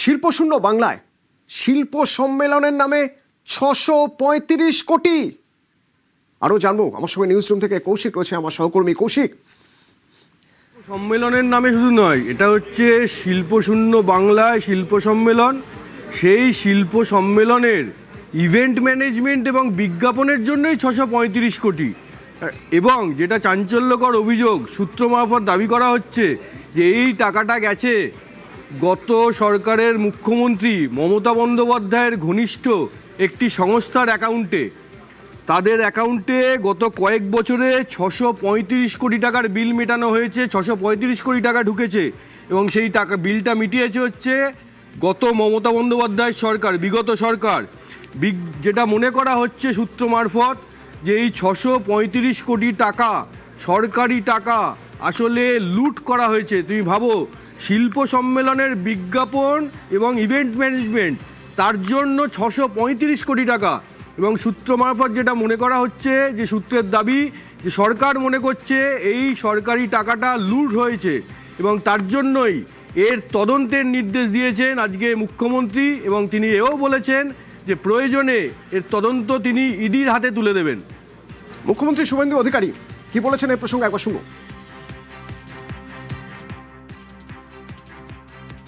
শিল্পশূন্য বাংলায় শিল্প সম্মেলনের নামে ৬৩৫ কোটি। আরও জানবো, আমার সঙ্গে নিউজ রুম থেকে কৌশিক রয়েছে, আমার সহকর্মী কৌশিক। সম্মেলনের নামে শুধু নয়, এটা হচ্ছে শিল্পশূন্য বাংলায় শিল্প সম্মেলন। সেই শিল্প সম্মেলনের ইভেন্ট ম্যানেজমেন্ট এবং বিজ্ঞাপনের জন্যই ৬৩৫ কোটি। এবং যেটা চাঞ্চল্যকর অভিযোগ, সূত্র মারফত দাবি করা হচ্ছে যে এই টাকাটা গেছে গত সরকারের মুখ্যমন্ত্রী মমতা বন্দ্যোপাধ্যায়ের ঘনিষ্ঠ একটি সংস্থার অ্যাকাউন্টে। তাদের অ্যাকাউন্টে গত কয়েক বছরে ৬৩৫ কোটি টাকার বিল মেটানো হয়েছে, ৬৩৫ কোটি টাকা ঢুকেছে এবং সেই টাকা বিলটা মিটিয়েছে হচ্ছে গত মমতা বন্দ্যোপাধ্যায় সরকার, বিগত সরকার। যেটা মনে করা হচ্ছে সূত্র মারফত যে এই ৬৩৫ কোটি টাকা সরকারি টাকা আসলে লুট করা হয়েছে। তুমি ভাবো, শিল্প সম্মেলনের বিজ্ঞাপন এবং ইভেন্ট ম্যানেজমেন্ট, তার জন্য ৬৩৫ কোটি টাকা। এবং সূত্র মারফত যেটা মনে করা হচ্ছে, যে সূত্রের দাবি যে সরকার মনে করছে এই সরকারি টাকাটা লুট হয়েছে এবং তার জন্যই এর তদন্তের নির্দেশ দিয়েছেন আজকে মুখ্যমন্ত্রী। এবং তিনি এও বলেছেন যে প্রয়োজনে এর তদন্ত তিনি ইডির হাতে তুলে দেবেন। মুখ্যমন্ত্রী শুভেন্দু অধিকারী কি বলেছেন এই প্রসঙ্গে একবার শুনুন।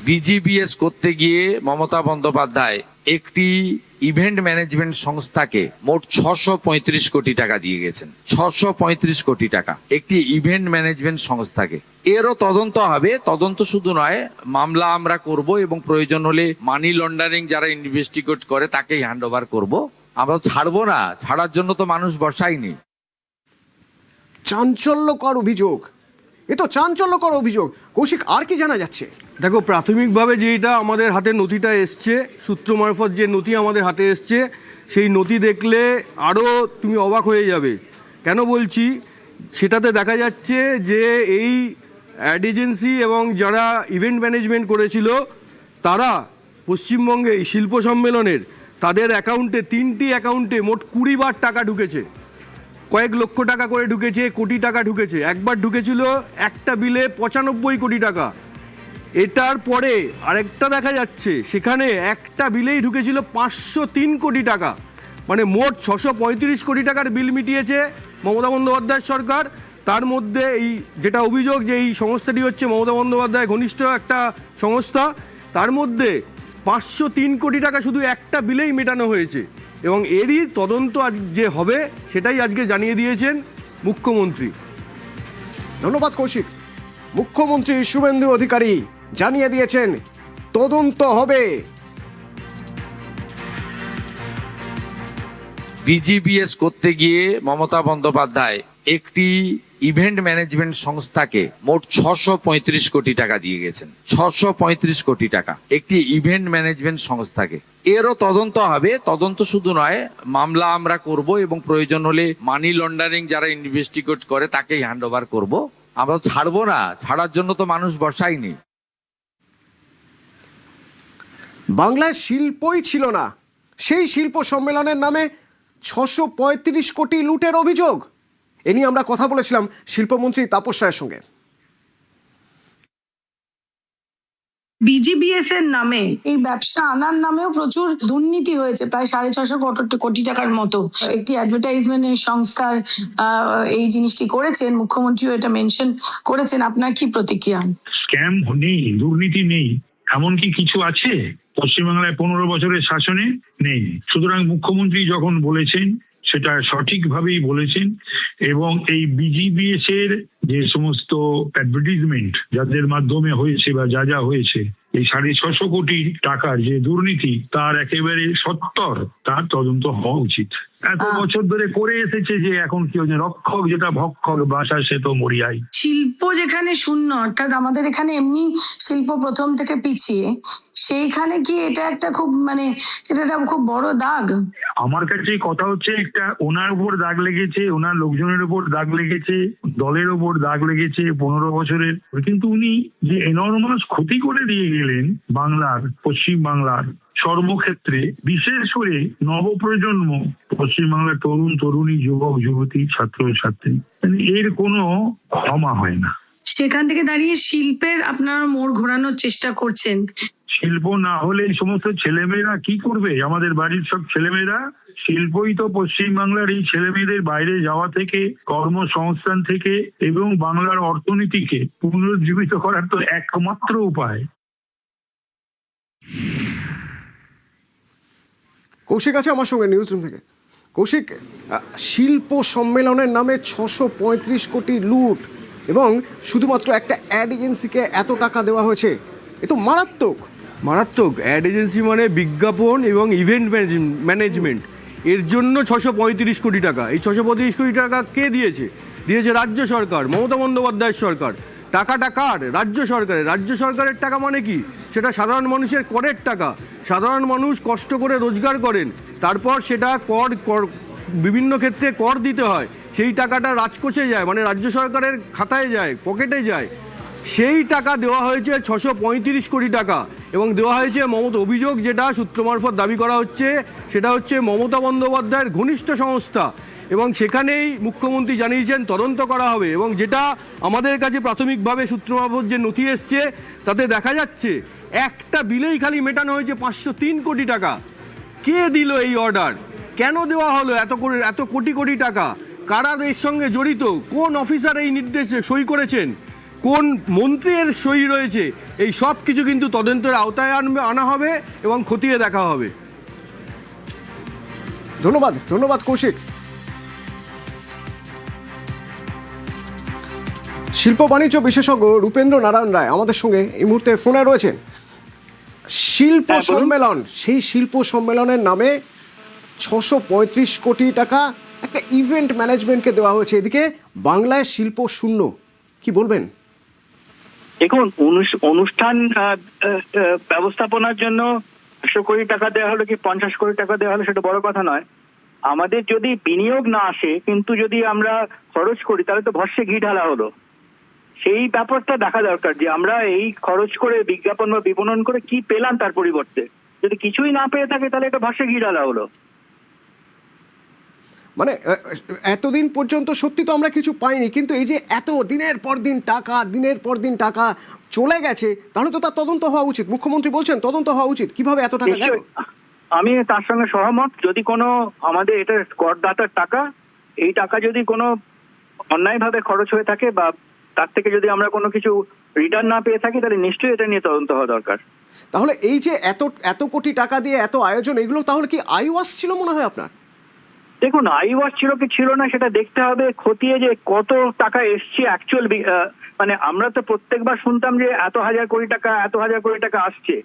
বিজিবিএস করতে গিয়ে মমতা বন্দ্যোপাধ্যায় একটি ইভেন্ট ম্যানেজমেন্ট সংস্থাকে মোট ৬৩৫ কোটি টাকা দিয়ে গেছেন। ৬৩৫ কোটি টাকা একটি ইভেন্ট ম্যানেজমেন্ট সংস্থাকে। এরও তদন্ত হবে। তদন্ত শুধু নয়, মামলা আমরা করব এবং প্রয়োজন হলে মানি লন্ডারিং যারা ইনভেস্টিগেট করে তাকেই হ্যান্ড ওভার করবো। আমরা ছাড়বো না, ছাড়ার জন্য তো মানুষ বসায়নি। চাঞ্চল্যকর অভিযোগ, এ তো চাঞ্চল্যকর অভিযোগ। কৌশিক, আর কি জানা যাচ্ছে? দেখো, প্রাথমিকভাবে যেটা আমাদের হাতে নথিটা এসছে, সূত্র মারফত যে নথি আমাদের হাতে এসছে, সেই নথি দেখলে আরও তুমি অবাক হয়ে যাবে। কেন বলছি, সেটাতে দেখা যাচ্ছে যে এই অ্যাড এজেন্সি এবং যারা ইভেন্ট ম্যানেজমেন্ট করেছিল তারা পশ্চিমবঙ্গে এই শিল্প সম্মেলনের তাদের অ্যাকাউন্টে, 3টি অ্যাকাউন্টে মোট 20 বার টাকা ঢুকেছে। কয়েক লক্ষ টাকা করে ঢুকেছে, কোটি টাকা ঢুকেছে। একবার ঢুকেছিল একটা বিলে ৯৫ কোটি টাকা। এটার পরে আরেকটা দেখা যাচ্ছে, সেখানে একটা বিলেই ঢুকেছিল ৫০৩ কোটি টাকা। মানে মোট ৬৩৫ কোটি টাকার বিল মিটিয়েছে মমতা বন্দ্যোপাধ্যায় সরকার। তার মধ্যে এই যেটা অভিযোগ যে এই সংস্থাটি হচ্ছে মমতা বন্দ্যোপাধ্যায় ঘনিষ্ঠ একটা সংস্থা, তার মধ্যে ৫০৩ কোটি টাকা শুধু একটা বিলেই মেটানো হয়েছে। এবং এরই তদন্ত আজ যে হবে সেটাই আজকে জানিয়ে দিয়েছেন মুখ্যমন্ত্রী। ধন্যবাদ কৌশিক। মুখ্যমন্ত্রী শুভেন্দু অধিকারী জানিয়ে দিয়েছেন তদন্ত হবে। বিজিবিএস করতে গিয়ে মমতা বন্দ্যোপাধ্যায় একটি ইভেন্ট ম্যানেজমেন্ট সংস্থাকে মোট ৬৩৫ কোটি টাকা দিয়ে গেছেন। ৬৩৫ কোটি টাকা একটি ইভেন্ট ম্যানেজমেন্ট সংস্থাকে। এরও তদন্ত হবে। তদন্ত শুধু নয়, মামলা আমরা করব এবং প্রয়োজন হলে মানি লন্ডারিং যারা ইনভেস্টিগেট করে তাকেই হ্যান্ড ওভার করবো। আমরা ছাড়বো না, ছাড়ার জন্য তো মানুষ বসায়নি। বাংলায় শিল্পই ছিল না, সেই শিল্প সম্মেলনের নামে ৬৩৫ কোটি লুটের অভিযোগ। এ নিয়ে আমরা কথা বলেছিলাম শিল্পমন্ত্রী তাপস রায়ের সঙ্গে। বিজিবিএস এর নামে এই ব্যবসা আনার নামেও প্রচুর দুর্নীতি হয়েছে, প্রায় ৬৫০ কোটি টাকার মতো। একটি অ্যাডভার্টাইজমেন্টের সংস্থার এই জিনিসটি করেছেন, মুখ্যমন্ত্রীও এটা মেনশন করেছেন। আপনার কি প্রতিক্রিয়া? স্ক্যাম নেই, দুর্নীতি নেই, এমন কি কিছু আছে পশ্চিমবাংলায় ১৫ বছরের শাসনে? নেই। সুতরাং মুখ্যমন্ত্রী যখন বলেছেন সেটা সঠিকভাবেই বলেছেন। এবং এই বিজিবিএস এর যে সমস্ত অ্যাডভার্টাইজমেন্ট যাদের মাধ্যমে হয়েছে বা যা যা হয়েছে, এই ৬৫০ কোটি টাকার যে দুর্নীতি, তার একেবারে সত্তর তার তদন্ত হওয়া উচিত। এত বছর ধরে করে এসেছে যে এখন কি হচ্ছে, রক্ষক যেটা ভক্ষক, বাসা সে তো মরিয়াই। শিল্প যেখানে শূন্য, অর্থাৎ আমাদের এখানে এমনি শিল্প প্রথম থেকে পিছিয়ে, সেইখানে কি এটা একটা খুব এটা খুব বড় দাগ? আমার কাছে কথা হচ্ছে, একটা ওনার উপর দাগ লেগেছে, ওনার লোকজনের উপর দাগ লেগেছে, দলের উপর দাগ লেগেছে ১৫ বছরের। কিন্তু উনি যে এনর্মাস ক্ষতি করে দিয়ে গেলেন বাংলার, পশ্চিম বাংলার সর্বক্ষেত্রে, বিশেষ করে নবপ্রজন্ম, পশ্চিমবাংলার তরুণ তরুণী, যুবক যুবতী, ছাত্র ছাত্রী, এর কোনো ক্ষমা হয় না। সেখান থেকে দাঁড়িয়ে শিল্পের আপনারা মোড় ঘোরানোর চেষ্টা করছেন। শিল্প না হলে এই সমস্ত ছেলেমেয়েরা কি করবে? আমাদের বাড়ির সব ছেলেমেয়েরা, শিল্পই তো পশ্চিমবাংলার এই ছেলেমেয়েদের বাইরে যাওয়া থেকে, কর্মসংস্থান থেকে এবং বাংলার অর্থনীতিকে পুনরুজ্জীবিত করার তো একমাত্র উপায়। কৌশিক আছে আমার সঙ্গে নিউজ রুম থেকে। কৌশিক, শিল্প সম্মেলনের নামে 635 কোটি লুট এবং শুধুমাত্র একটা অ্যাড এজেন্সিকে এত টাকা দেওয়া হয়েছে, এ তো মারাত্মক। মারাত্মক। অ্যাড এজেন্সি মানে বিজ্ঞাপন এবং ইভেন্ট ম্যানেজমেন্ট, এর জন্য 635 কোটি টাকা। এই 635 কোটি টাকা কে দিয়েছে? দিয়েছে রাজ্য সরকার, মমতা বন্দ্যোপাধ্যায়ের সরকার। টাকাটা কার? রাজ্য সরকারের। রাজ্য সরকারের টাকা মানে কি? সেটা সাধারণ মানুষের করের টাকা। সাধারণ মানুষ কষ্ট করে রোজগার করেন, তারপর সেটা কর বিভিন্ন ক্ষেত্রে কর দিতে হয়, সেই টাকাটা রাজকোষে যায়, মানে রাজ্য সরকারের খাতায় যায়, পকেটে যায়। সেই টাকা দেওয়া হয়েছে 635 কোটি টাকা এবং দেওয়া হয়েছে মমতা। অভিযোগ যেটা সূত্র মারফত দাবি করা হচ্ছে সেটা হচ্ছে মমতা বন্দ্যোপাধ্যায়ের ঘনিষ্ঠ সংস্থা, এবং সেখানেই মুখ্যমন্ত্রী জানিয়েছেন তদন্ত করা হবে। এবং যেটা আমাদের কাছে প্রাথমিকভাবে সূত্র মারফত যে নথি এসছে তাতে দেখা যাচ্ছে একটা বিলেই খালি মেটানো হয়েছে 503 কোটি টাকা। কে দিল এই অর্ডার? কেন দেওয়া হলো এত কোটি কোটি টাকা? কারা এর সঙ্গে জড়িত? কোন অফিসার এই নির্দেশে সই করেছেন? কোন মন্ত্রীর সই রয়েছে? এই সব কিছু কিন্তু তদন্তের আওতায় আনা হবে এবং খতিয়ে দেখা হবে। ধন্যবাদ কৌশিক। শিল্প বাণিজ্য বিশেষজ্ঞ রূপেন্দ্র নারায়ণ রায় আমাদের সঙ্গে এই মুহূর্তে ফোনে রয়েছেন। শিল্প সম্মেলন, সেই শিল্প সম্মেলনের নামে 635 কোটি টাকা একটা ইভেন্ট ম্যানেজমেন্টকে দেওয়া হয়েছে, এদিকে বাংলায় শিল্প শূন্য, কি বলবেন? দেখুন, অনুষ্ঠান ব্যবস্থাপনার জন্য 100 কোটি টাকা দেওয়া হলো কি 50 কোটি টাকা দেওয়া হলো সেটা বড় কথা নয়। আমাদের যদি বিনিয়োগ না আসে কিন্তু যদি আমরা খরচ করি তাহলে তো ভস্যে ঘি ঢালা হলো। সেই ব্যাপারটা দেখা দরকার যে আমরা এই খরচ করে বিজ্ঞাপন বা বিপণন করে কি পেলাম তার পরিবর্তে। যদি কিছুই না পেয়ে থাকে তাহলে এটা ভস্যে ঘি ঢালা হলো। মানে এতদিন পর্যন্ত সত্যি তো আমরা কিছু পাইনি, কিন্তু এই যে এত দিনের পর দিন টাকা চলে গেছে, তাহলে তো তার তদন্ত হওয়া উচিত। মুখ্যমন্ত্রী বলছেন তদন্ত হওয়া উচিত, কিভাবে এত টাকা গেল? আমি তার সঙ্গে সহমত। যদি কোনো আমাদের এটা করদাতার টাকা, এই টাকা যদি কোনো অন্যায়ভাবে খরচ হয়ে থাকে বা তার থেকে যদি আমরা কোনো কিছু রিটার্ন না পেয়ে থাকি তাহলে নিশ্চয়ই এটা নিয়ে তদন্ত হওয়া দরকার। তাহলে এই যে এত কোটি টাকা দিয়ে এত আয়োজন, এগুলো তাহলে কি আইওয়াস ছিল মনে হয় আপনার? দেখুন, আইওয়াস ছিল কি ছিল না সেটা দেখতে হবে খতিয়ে, যে কত টাকা এসছে অ্যাকচুয়াল। মানে আমরা তো প্রত্যেকবার শুনতাম যে এত হাজার কোটি টাকা আসছে,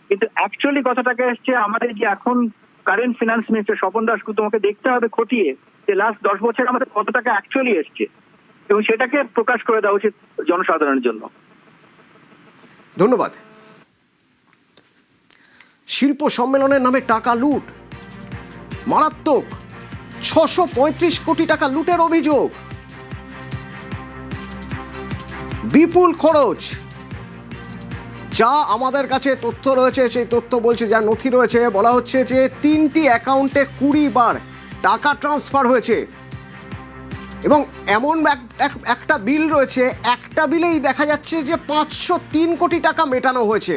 কিন্তু অ্যাকচুয়ালি কত টাকা এসছে আমাদের যে এখন current finance minister Swapan Dasgupta, তোমাকে দেখতে হবে খতিয়ে যে লাস্ট 10 বছর আমাদের কত টাকা অ্যাকচুয়ালি এসছে এবং সেটাকে প্রকাশ করে দেওয়া উচিত জনসাধারণের জন্য। ধন্যবাদ। শিল্প সম্মেলনের নামে টাকা লুট, মারাত্মক। 635 কোটি টাকা লুটের অভিযোগ, বিপুল খরচ। যা আমাদের কাছে তথ্য রয়েছে সেই তথ্য বলছে, যা নথি রয়েছে বলা হচ্ছে যে 3টি অ্যাকাউন্টে 20 বার টাকা ট্রান্সফার হয়েছে এবং এমন একটা বিল রয়েছে, একটা বিলেই দেখা যাচ্ছে যে 503 কোটি টাকা মেটানো হয়েছে।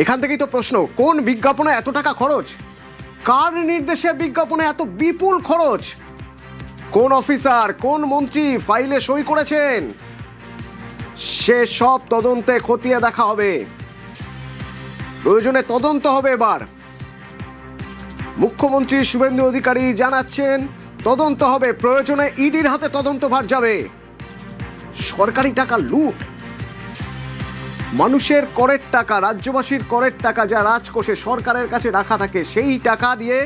এখান থেকেই তো প্রশ্ন, কোন বিজ্ঞাপনে এত টাকা খরচ? কার নির্দেশে বিজ্ঞাপনে এত বিপুল খরচ? কোন অফিসার, কোন মন্ত্রী ফাইলে সই করেছেন? সে সব তদন্তে খতিয়ে দেখা হবে, প্রয়োজনে তদন্ত হবে। এবার মুখ্যমন্ত্রী শুভেন্দু অধিকারী জানাচ্ছেন তদন্ত হবে, প্রয়োজনে ইডির হাতে তদন্তভার যাবে। সরকারি টাকা লুট, মানুষের করের টাকা, রাজ্যবাসীর করের টাকা যা রাজকোষে সরকারের কাছে রাখা থাকে, সেই টাকা দিয়ে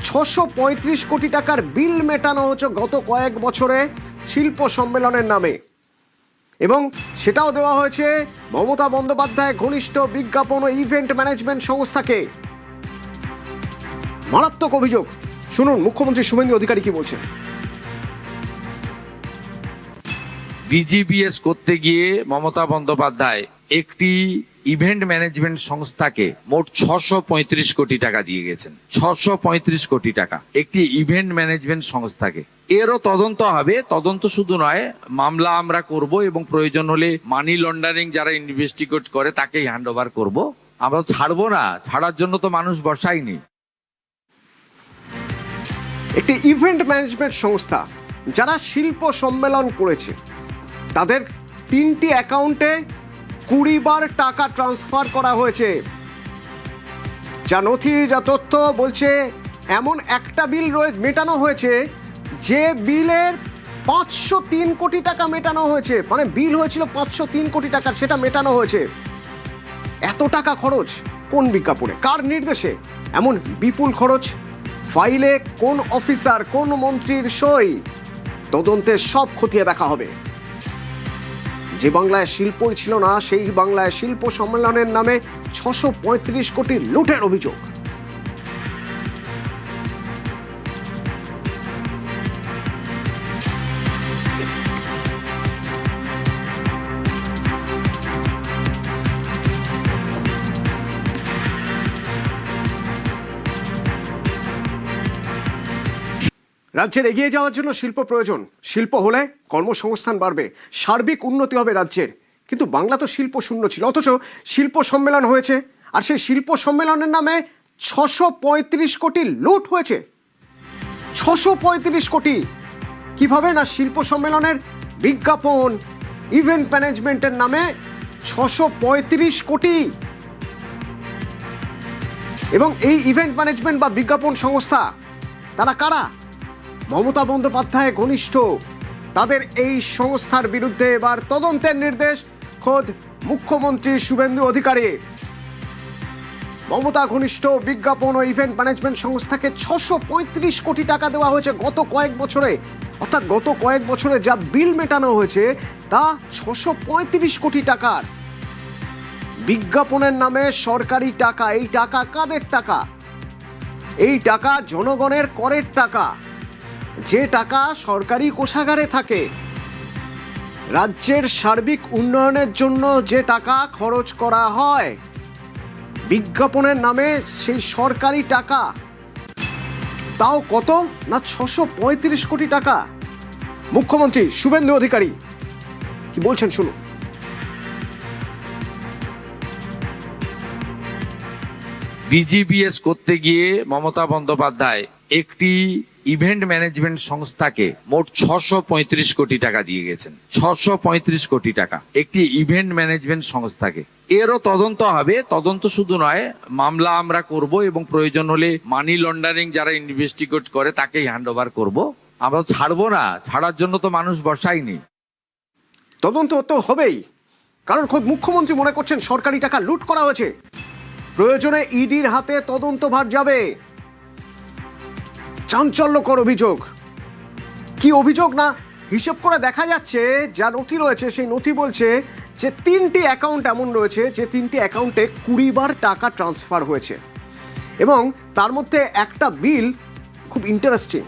635 কোটি টাকার বিল মেটানো হচ্ছে গত কয়েক বছরে শিল্প সম্মেলনের নামে, এবং সেটাও দেওয়া হয়েছে মমতা বন্দ্যোপাধ্যায় ঘনিষ্ঠ বিজ্ঞাপন ও ইভেন্ট ম্যানেজমেন্ট সংস্থাকে। মারাত্মক অভিযোগ। শুনুন মুখ্যমন্ত্রী শুভেন্দু অধিকারী কি বলছেন। বিজিবিএস করতে গিয়ে মমতা বন্দ্যোপাধ্যায় একটি ইভেন্ট ম্যানেজমেন্ট সংস্থাকে মোট 635 কোটি টাকা দিয়ে গেছেন। 635 কোটি টাকা একটি ইভেন্ট ম্যানেজমেন্ট সংস্থাকে। এরও তদন্ত হবে। তদন্ত শুধু নয়, মামলা আমরা করব এবং প্রয়োজন হলে মানি লন্ডারিং যারা ইনভেস্টিগেট করে তাকেই হ্যান্ড ওভার করব। আমরা ছাড়বো না, ছাড়ার জন্য তো মানুষ বসায়নি। একটি ইভেন্ট ম্যানেজমেন্ট সংস্থা যারা শিল্প সম্মেলন করেছে তাদের 3টি অ্যাকাউন্টে 20 বার টাকা ট্রান্সফার করা হয়েছে। যা নথি, যা তথ্য বলছে, এমন একটা বিল মেটানো হয়েছে যে বিলের 503 কোটি টাকা মেটানো হয়েছে। মানে বিল হয়েছিল 503 কোটি টাকার, সেটা মেটানো হয়েছে। এত টাকা খরচ কোন বিজ্ঞাপনে, কার নির্দেশে এমন বিপুল খরচ? ফাইলে কোন অফিসার, কোন মন্ত্রীর সই? তদন্তে সব খতিয়ে দেখা হবে। যে বাংলায় শিল্পই ছিল না, সেই বাংলায় শিল্প সম্মেলনের নামে 635 কোটি লুটের অভিযোগ। রাজ্যের এগিয়ে যাওয়ার জন্য শিল্প প্রয়োজন। শিল্প হলে কর্মসংস্থান বাড়বে, সার্বিক উন্নতি হবে রাজ্যের। কিন্তু বাংলা তো শিল্প শূন্য ছিল, অথচ শিল্প সম্মেলন হয়েছে, আর সেই শিল্প সম্মেলনের নামে 635 কোটি লুট হয়েছে। 635 কোটি কিভাবে? না, শিল্প সম্মেলনের বিজ্ঞাপন, ইভেন্ট ম্যানেজমেন্টের নামে 635 কোটি। এবং এই ইভেন্ট ম্যানেজমেন্ট বা বিজ্ঞাপন সংস্থা তারা কারা? মমতা বন্দ্যোপাধ্যায় ঘনিষ্ঠ। তাদের এই সংস্থার বিরুদ্ধে এবার তদন্তের নির্দেশ খোদ মুখ্যমন্ত্রী শুভেন্দু অধিকারী। মমতা ঘনিষ্ঠ বিজ্ঞাপন ও ইভেন্ট ম্যানেজমেন্ট সংস্থাকে 635 কোটি টাকা দেওয়া হয়েছে গত কয়েক বছরে। অর্থাৎ গত কয়েক বছরে যা বিল মেটানো হয়েছে তা 635 কোটি টাকার। বিজ্ঞাপনের নামে সরকারি টাকা। এই টাকা কাদের টাকা? এই টাকা জনগণের করের টাকা, যে টাকা সরকারি কোষাগারে থাকে। রাজ্যের সার্বিক উন্নয়নের জন্য যে টাকা খরচ করা হয়, বিজ্ঞাপনের নামে সেই সরকারি টাকা, তাও কত? না 635 কোটি টাকা। মুখ্যমন্ত্রী শুভেন্দু অধিকারী কি বলছেন শুনুন। বিজিবিএস করতে গিয়ে মমতা বন্দ্যোপাধ্যায় একটি ইভেন্ট ম্যানেজমেন্ট সংস্থাকে মোট 635 কোটি টাকা দিয়ে গেছেন। 635 কোটি টাকা একটি ইভেন্ট ম্যানেজমেন্ট সংস্থাকে। এরও তদন্ত হবে। তদন্ত শুধু নয়, মামলা আমরা করব এবং প্রয়োজন হলে মানি লন্ডারিং যারা ইনভেস্টিগেট করে তাকেই হ্যান্ড ওভার করবো। আমরা ছাড়বো না, ছাড়ার জন্য তো মানুষ বসায়নি। তদন্ত তো হবেই, কারণ খোদ মুখ্যমন্ত্রী মনে করছেন সরকারি টাকা লুট করা হয়েছে। প্রয়োজনে ইডির হাতে তদন্তভার যাবে। চাঞ্চল্যকর অভিযোগ। কি অভিযোগ? না, হিসেব করে দেখা যাচ্ছে, যা নথি রয়েছে সেই নথি বলছে যে 3টি অ্যাকাউন্ট এমন রয়েছে যে 3টি অ্যাকাউন্টে 20 বার টাকা ট্রান্সফার হয়েছে। এবং তার মধ্যে একটা বিল খুব ইন্টারেস্টিং।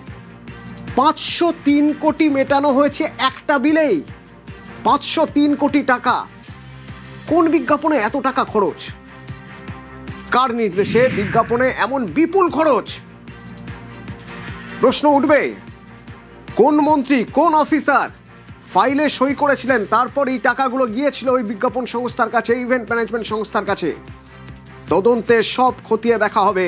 503 কোটি মেটানো হয়েছে একটা বিলেই। 503 কোটি টাকা। কোন বিজ্ঞাপনে এত টাকা খরচ? কার নির্দেশে বিজ্ঞাপনে এমন বিপুল খরচ? প্রশ্ন উঠবে, কোন মন্ত্রী, কোন অফিসার ফাইলে সই করেছিলেন, তারপর এই টাকাগুলো গিয়েছিল ওই বিজ্ঞাপন সংস্থার কাছে, ইভেন্ট ম্যানেজমেন্ট সংস্থার কাছে। তদন্তে সব খতিয়ে দেখা হবে।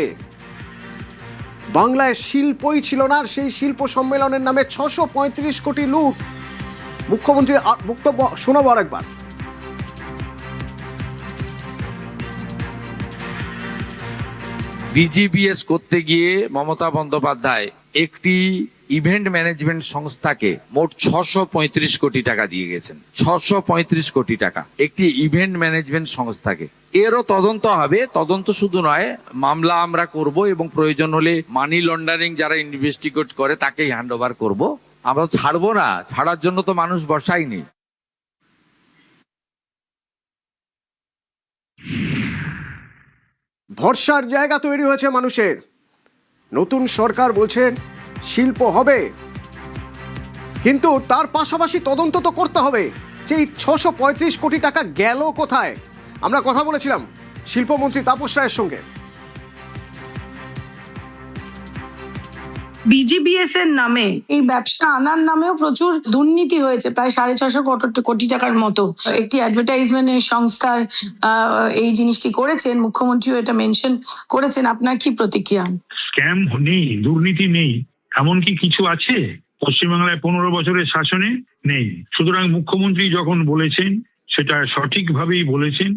বাংলায় শিল্পই ছিল না, সেই শিল্প সম্মেলনের নামে 635 কোটি লুট। মুখ্যমন্ত্রীর বক্তব্য শোনাবো আরেকবার। বিজিবিএস করতে গিয়ে মমতা বন্দ্যোপাধ্যায় একটি ইভেন্ট ম্যানেজমেন্ট সংস্থাকে মোট 635 কোটি টাকা দিয়ে গেছেন। 635 কোটি টাকা একটি ইভেন্ট ম্যানেজমেন্ট সংস্থাকে। এরও তদন্ত হবে। তদন্ত শুধু নয়, মামলা আমরা করব এবং প্রয়োজন হলে মানি লন্ডারিং যারা ইনভেস্টিগেট করে তাকেই হ্যান্ড ওভার করবো। আমরা ছাড়বো না, ছাড়ার জন্য তো মানুষ বসায়নি। ভরসার জায়গা তৈরি হয়েছে মানুষের। নতুন সরকার বলছেন শিল্প হবে, কিন্তু তার পাশাপাশি তদন্ত তো করতে হবে যে এই 635 কোটি টাকা গেল কোথায়। আমরা কথা বলেছিলাম শিল্পমন্ত্রী তাপস রায়ের সঙ্গে। বিজিবিএস এর নামে এই ব্যবসা আনার নামেও প্রচুর দুর্নীতি হয়েছে, প্রায় 650 কোটি টাকার মতো। একটি অ্যাডভার্টাইজমেন্টের সংস্থার এই জিনিসটি করেছেন, মুখ্যমন্ত্রীও এটা মেনশন করেছেন। আপনার কি প্রতিক্রিয়া? স্ক্যাম নেই, দুর্নীতি নেই, এমন কি কিছু আছে পশ্চিমবাংলায় 15 বছরের শাসনে? নেই। সুতরাং মুখ্যমন্ত্রী যখন বলেছেন সেটা সঠিকভাবেই বলেছেন,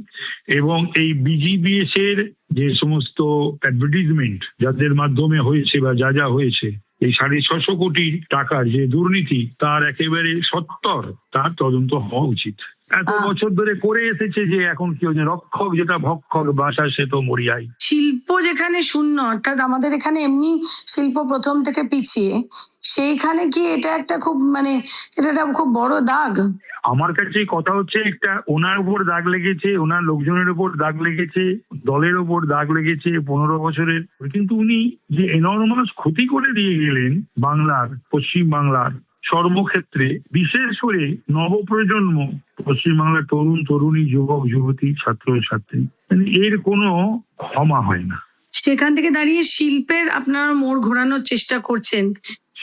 এবং এই বিজিবিএস এর যে সমস্ত অ্যাডভার্টাইজমেন্ট যাদের মাধ্যমে হয়েছে বা যা যা হয়েছে, এই 650 কোটি টাকার যে দুর্নীতি, তার একেবারে সত্তর তার তদন্ত হওয়া উচিত। এত বছর ধরে করে এসেছে যে এখন কি হচ্ছে, রক্ষক যেটা ভক্ষক, বাসা সে তো মরিয়াই। শিল্প যেখানে শূন্য, অর্থাৎ আমাদের এখানে এমনি শিল্প প্রথম থেকে পিছিয়ে, সেইখানে কি এটা একটা খুব এটা একটা খুব বড় দাগ? আমার কাছে কথা হচ্ছে, একটা ওনার উপর দাগ লেগেছে, ওনার লোকজনের উপর দাগ লেগেছে, দলের উপর দাগ লেগেছে 15 বছরের, কিন্তু উনি যে এনর্মাস ক্ষতি করে দিয়ে গেলেন বাংলার, পশ্চিম বাংলার সর্বক্ষেত্রে, বিশেষ করে নবপ্রজন্ম, পশ্চিমবাংলার তরুণ তরুণী, যুবক যুবতী, ছাত্র ছাত্রী, এর কোনো ক্ষমা হয় না। সেখান থেকে দাঁড়িয়ে শিল্পের আপনারা মোড় ঘোরানোর চেষ্টা করছেন।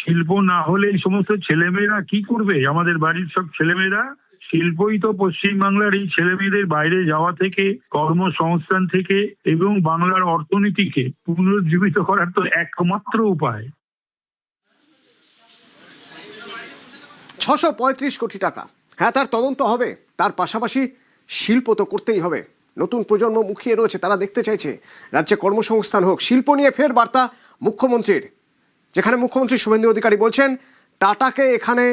শিল্প না হলে এই সমস্ত ছেলেমেয়েরা কি করবে? আমাদের বাড়ির সব ছেলেমেয়েরা, শিল্পই তো পশ্চিমবাংলার এই ছেলেমেয়েদের বাইরে যাওয়া থেকে, কর্মসংস্থান থেকে এবং বাংলার অর্থনীতিকে পুনরুজ্জীবিত করার তো একমাত্র উপায়। 635 কোটি টাকা, হ্যাঁ, তার তদন্ত হবে। তার পাশাপাশি শিল্প তো করতেই হবে। নতুন প্রজন্ম মুখিয়ে রয়েছে, তারা দেখতে চাইছে রাজ্যে কর্মসংস্থান হোক। শিল্প নিয়ে ফের বার্তা মুখ্যমন্ত্রীর, যেখানে মুখ্যমন্ত্রী শুভেন্দু অধিকারী বলছেন টাটাকে এখানে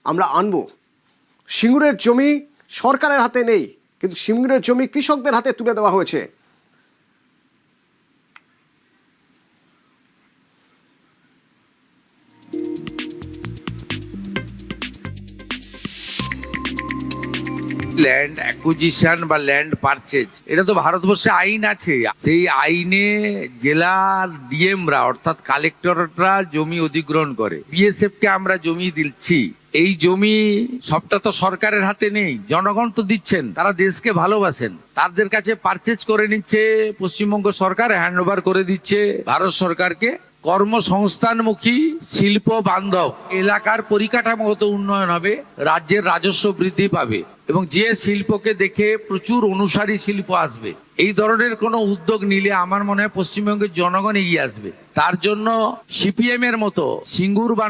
আমরা আনবো। সিঙ্গুরের জমি সরকারের হাতে নেই, কিন্তু সিঙ্গুরের জমি কৃষকদের হাতে তুলে দেওয়া হয়েছে। ল্যান্ড অ্যাকুইজিশন বা ল্যান্ড পারচেজ, এটা তো ভারতবর্ষে আইন আছে। সেই আইনে জেলার ডিএমরা অর্থাৎ কালেক্টররা জমি অধিগ্রহণ করে। বিএসএফ কে আমরা জমি দিচ্ছি, এই জমি সবটা তো সরকারের হাতে নেই, জনগণ তো দিচ্ছেন, তারা দেশকে ভালোবাসেন, তাদের কাছে পারচেজ করে নিচ্ছে পশ্চিমবঙ্গ সরকার, হ্যান্ড ওভার করে দিচ্ছে ভারত সরকারকে। কর্মসংস্থানমুখী, শিল্প বান্ধব এলাকার পরিকাঠামোগত উন্নয়ন হবে, রাজ্যের রাজস্ব বৃদ্ধি পাবে এবং যে শিল্পকে দেখে প্রচুর অনুসারী শিল্প আসবে। এই ধরনের কোনো উদ্যোগ নিলে আমার মনে হয় পশ্চিমবঙ্গের জনগণ এগিয়ে আসবে। তার জন্য সিপিএম এর মতো সিঙ্গুর বা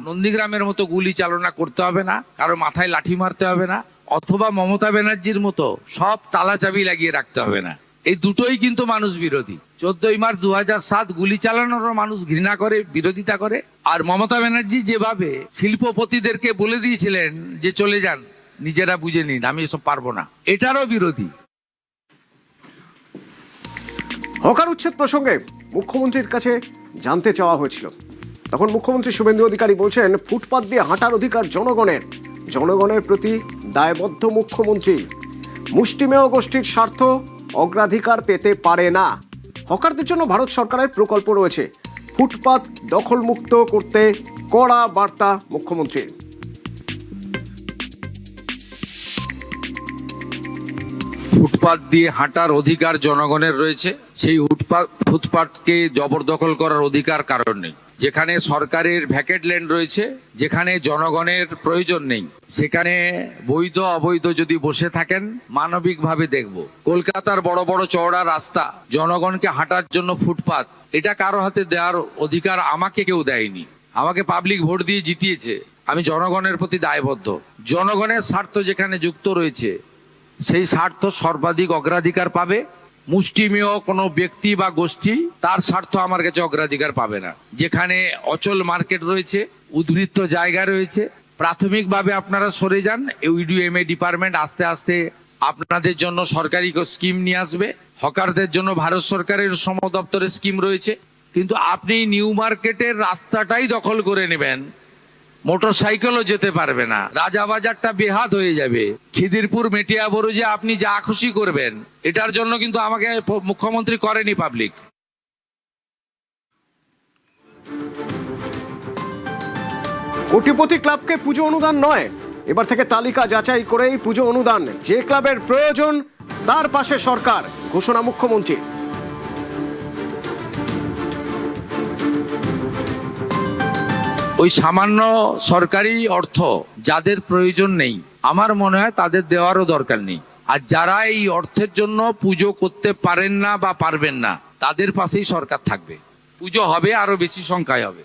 নন্দীগ্রামের মতো গুলি চালনা করতে হবে না, কারো মাথায় লাঠি মারতে হবে না, অথবা মমতা ব্যানার্জির মতো সব তালা চাবি লাগিয়ে রাখতে হবে না। এই দুটোই কিন্তু মানুষ বিরোধী। 14 মার্চ 2007 গুলি চালানোর মানুষ ঘৃণা করে, বিরোধিতা করে। আর মমতা ব্যানার্জি যেভাবে শিল্পপতিদেরকে বলে দিয়েছিলেন যে চলে যান, নিজেরা বুঝে নিন, আমি এসব পারবো না, এটারও বিরোধী। হকার উচ্ছেদ প্রসঙ্গে মুখ্যমন্ত্রীর কাছে জানতে চাওয়া হয়েছিল, তখন মুখ্যমন্ত্রী শুভেন্দু অধিকারী বলছেন ফুটপাত দিয়ে হাঁটার অধিকার জনগণের প্রতি দায়বদ্ধ মুখ্যমন্ত্রী। মুষ্টিমেয় গোষ্ঠীর স্বার্থ অগ্রাধিকার পেতে পারে না। হকারদের জন্য ভারত সরকারের প্রকল্প রয়েছে, ফুটপাত দখলমুক্ত করতে কড়া বার্তা মুখ্যমন্ত্রীর। ফুটপাত দিয়ে হাঁটার অধিকার জনগণের রয়েছে, সেই ফুটপাতকে জবরদখল করার অধিকার কারণ নেই। যেখানে সরকারের ভ্যাকেট ল্যান্ড রয়েছে, যেখানে জনগণের প্রয়োজন নেই, সেখানে বৈধ অবৈধ যদি বসে থাকেন মানবিকভাবে দেখব। কলকাতার বড় বড় চওড়া রাস্তা, জনগণকে হাঁটার জন্য ফুটপাত, এটা কারো হাতে দেওয়ার অধিকার আমাকে কেউ দেয়নি। আমাকে পাবলিক ভোট দিয়ে জিতিয়েছে, আমি জনগণের প্রতি দায়বদ্ধ। জনগণের স্বার্থ যেখানে যুক্ত রয়েছে, সেই স্বার্থ সর্বাধিক অগ্রাধিকার পাবে। মুষ্টিমেয় কোনো ব্যক্তি বা গোষ্ঠী তার স্বার্থ আমার কাছে অগ্রাধিকার পাবে না। যেখানে অচল মার্কেট রয়েছে, উদ্বৃত্ত জায়গা রয়েছে, প্রাথমিকভাবে আপনারা সরে যান। ইউডিএমএ ডিপার্টমেন্ট আস্তে আস্তে আপনাদের জন্য সরকারি স্কিম নিয়ে আসবে। হকারদের জন্য ভারত সরকারের শ্রম দপ্তরের স্কিম রয়েছে, কিন্তু আপনি নিউ মার্কেটের রাস্তাটাই দখল করে নেবেন, মোটর সাইকেলও যেতে পারবে না, রাজাবাজারটা বেহাত হয়ে যাবে, খিদিরপুর মেটিয়া বরুজে আপনি যা খুশি করবেন। এটার জন্য কিন্তু আমাকে মুখ্যমন্ত্রী করেনি পাবলিক। কোটিপতি ক্লাবকে পুজো অনুদান নয়, এবার থেকে তালিকা যাচাই করেই পুজো অনুদান, যে ক্লাবের প্রয়োজন তার পাশে সরকার, ঘোষণা মুখ্যমন্ত্রী। ওই সামান্য সরকারি অর্থ যাদের প্রয়োজন নেই, আমার মনে হয় তাদের দেওয়ারও দরকার নেই। আর যারা এই অর্থের জন্য পুজো করতে পারেন না বা পারবেন না, তাদের পাশেই সরকার থাকবে। পুজো হবে, আরো বেশি সংখ্যায় হবে।